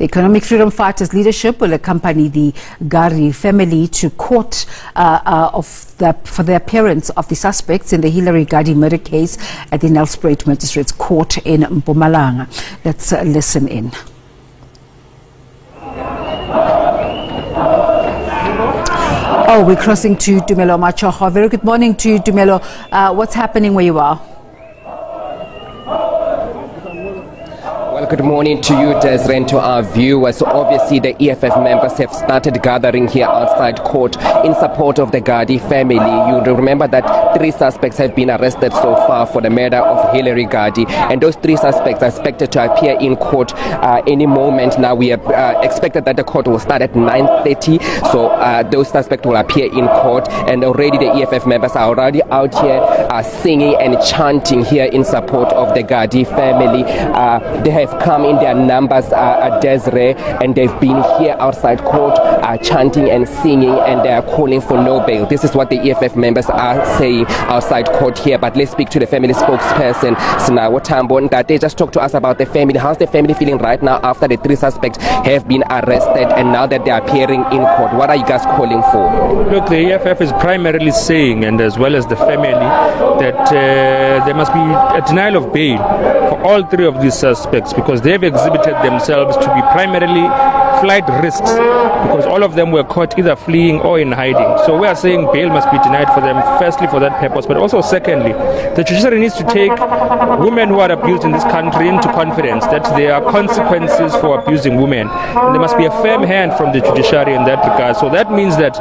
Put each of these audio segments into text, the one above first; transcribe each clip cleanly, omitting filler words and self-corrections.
The Economic Freedom Fighters leadership will accompany the Gari family to court for the appearance of the suspects in the Hillary Gadi murder case at the Nelspruit Magistrates Court in Mpumalanga. Let's listen in. Oh, we're crossing to Tumelo Machoho. Very good morning to Tumelo. What's happening where you are? Well, good morning to you, Desiree, and to our viewers. So obviously, the EFF members have started gathering here outside court in support of the Gadi family. You remember that 3 suspects have been arrested so far for the murder of Hillary Gadi, and those 3 suspects are expected to appear in court any moment. Now, we have expected that the court will start at 9:30, so those suspects will appear in court, and already the EFF members are already out here singing and chanting here in support of the Gadi family. They have come in their numbers, Desiree, and they've been here outside court chanting and singing, and they are calling for no bail. This is what the EFF members are saying outside court here. But let's speak to the family spokesperson, Sinawo Tambo. They just talked to us about the family. How's the family feeling right now after the 3 suspects have been arrested and now that they are appearing in court? What are you guys calling for? Look, the EFF is primarily saying, and as well as the family, that there must be a denial of bail for all 3 of these suspects, because they've exhibited themselves to be primarily flight risks, because all of them were caught either fleeing or in hiding. So we are saying bail must be denied for them, firstly for that purpose, but also secondly, the judiciary needs to take women who are abused in this country into confidence that there are consequences for abusing women, and there must be a firm hand from the judiciary in that regard. So that means that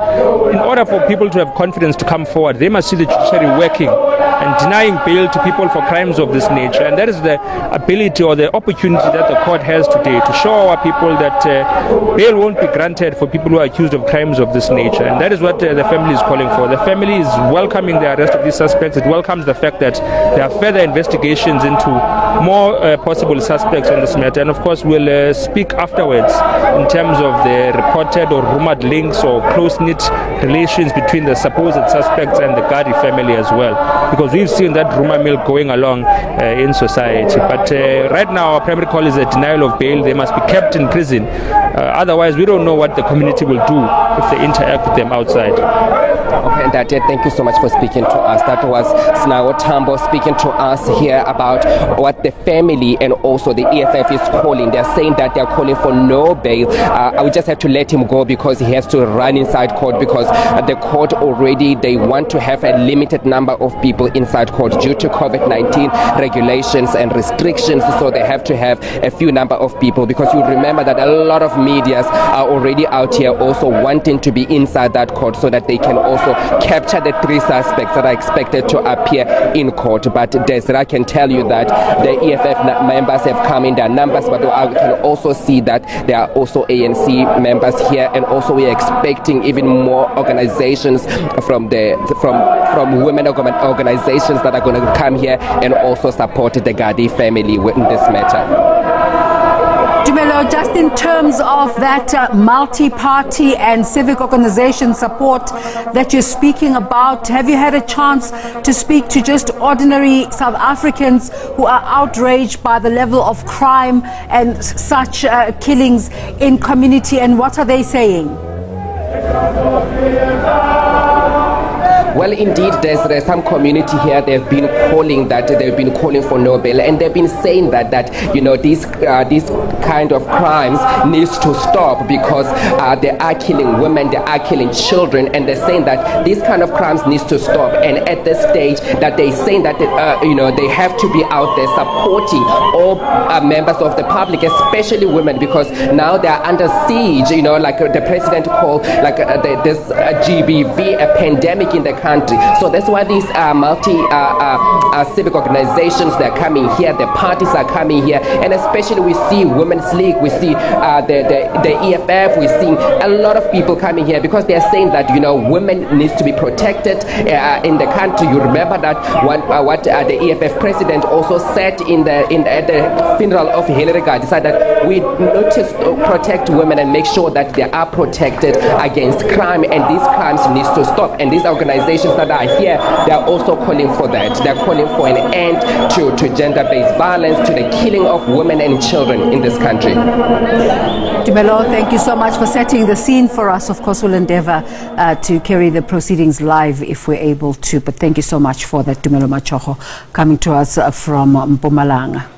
in order for people to have confidence to come forward, they must see the judiciary working and denying bail to people for crimes of this nature. And that is the ability or the opportunity that the court has today to show our people that bail won't be granted for people who are accused of crimes of this nature. And that is what the family is calling for. The family is welcoming the arrest of these suspects. It welcomes the fact that there are further investigations into more possible suspects on this matter. And of course, we'll speak afterwards in terms of the reported or rumored links or close-knit relations between the supposed suspects and the Gadi family as well, because we've seen that rumor mill going along in society. But right now, our primary call is a denial of bail. They must be kept in prison. Otherwise, we don't know what the community will do if they interact with them outside. Okay, and thank you so much for speaking to us. That was Sinawo Tambo speaking to us here about what the family and also the EFF is calling. They're saying that they're calling for no bail. I would just have to let him go because he has to run inside court, because the court already, they want to have a limited number of people inside court due to COVID-19 regulations and restrictions. So they have to have a few number of people, because you remember that a lot of medias are already out here also wanting to be inside that court so that they can also capture the 3 suspects that are expected to appear in court. But Desiree, can tell you that the EFF members have come in their numbers, but I can also see that there are also ANC members here, and also we are expecting even more organizations from women organizations that are going to come here and also support the Gadi family in this matter. Tumelo, just in terms of that multi-party and civic organization support that you're speaking about, have you had a chance to speak to just ordinary South Africans who are outraged by the level of crime and such killings in community, and what are they saying? Well, indeed, there's some community here. They've been calling for no bail, and they've been saying that you know, these kind of crimes needs to stop, because they are killing women, they are killing children, and they're saying that these kind of crimes needs to stop. And at this stage, that they're saying that you know, they have to be out there supporting all members of the public, especially women, because now they are under siege. You know, like the president called this GBV a pandemic in the country. So that's why these civic organizations, they're coming here, the parties are coming here, and especially we see Women's League, we see the EFF, we see a lot of people coming here, because they're saying that, you know, women needs to be protected in the country. You remember that what the EFF president also said at the funeral of Hillary Gadi, said that we need to protect women and make sure that they are protected against crime, and these crimes needs to stop. And these organizations that are here, they are also calling for that. They're calling for an end to gender-based violence, to the killing of women and children in this country. Tumelo, thank you so much for setting the scene for us. Of course, we'll endeavor to carry the proceedings live if we're able to. But thank you so much for that, Tumelo Matshogo, coming to us from Mpumalanga.